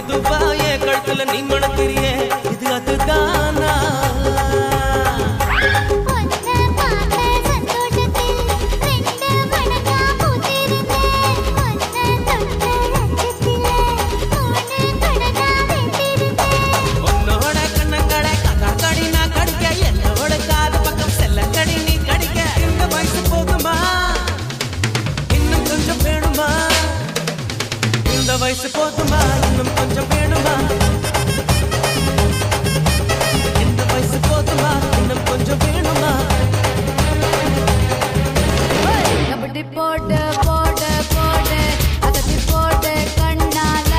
மெதுவா என் கழுத்துல நீ மணக்கிறியே இது அதுதானா உன்னோட கண்ணங்கடை கதா கடி நான் கடிக்க என்னோட காது பக்கம் செல்ல கடி நீ கடிக்க இந்த வயசு போதுமா இன்னும் கொஞ்சம் வேணுமா இந்த வயசு போதுமா இன்னும் கொஞ்சம் வேணுமா இந்த வயசு போதுமா இன்னும் கொஞ்சம் வேணுமா கபடி போடு போடு போடு அகத்தி போடு கண்ணால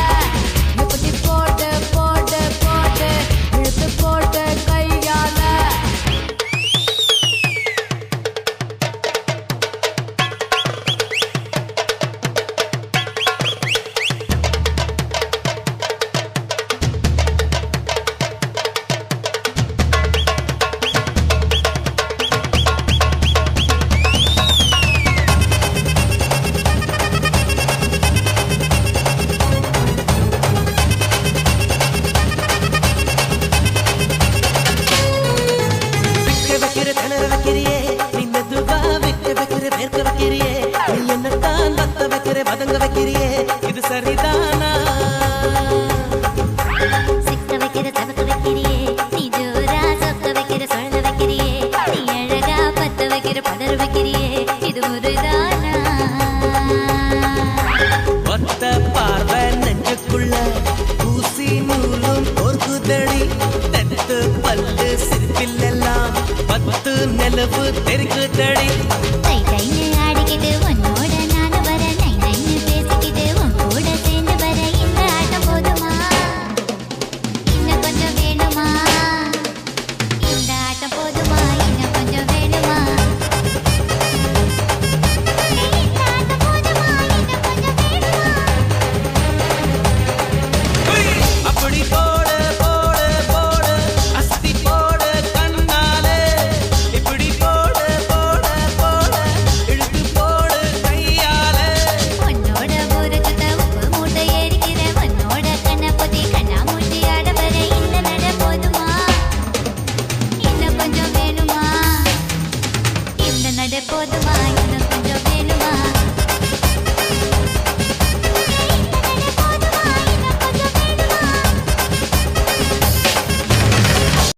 எப்படி போடு போடு போடு இழுத்து போடு கையால வைக்கிற திணற வைக்கிறியே நீ மெதுவா வைக்கிற வேர்க்க வைக்கிறியே நீ என்னத்தான் வத்த வைக்கிற வதங்க வைக்கிறியே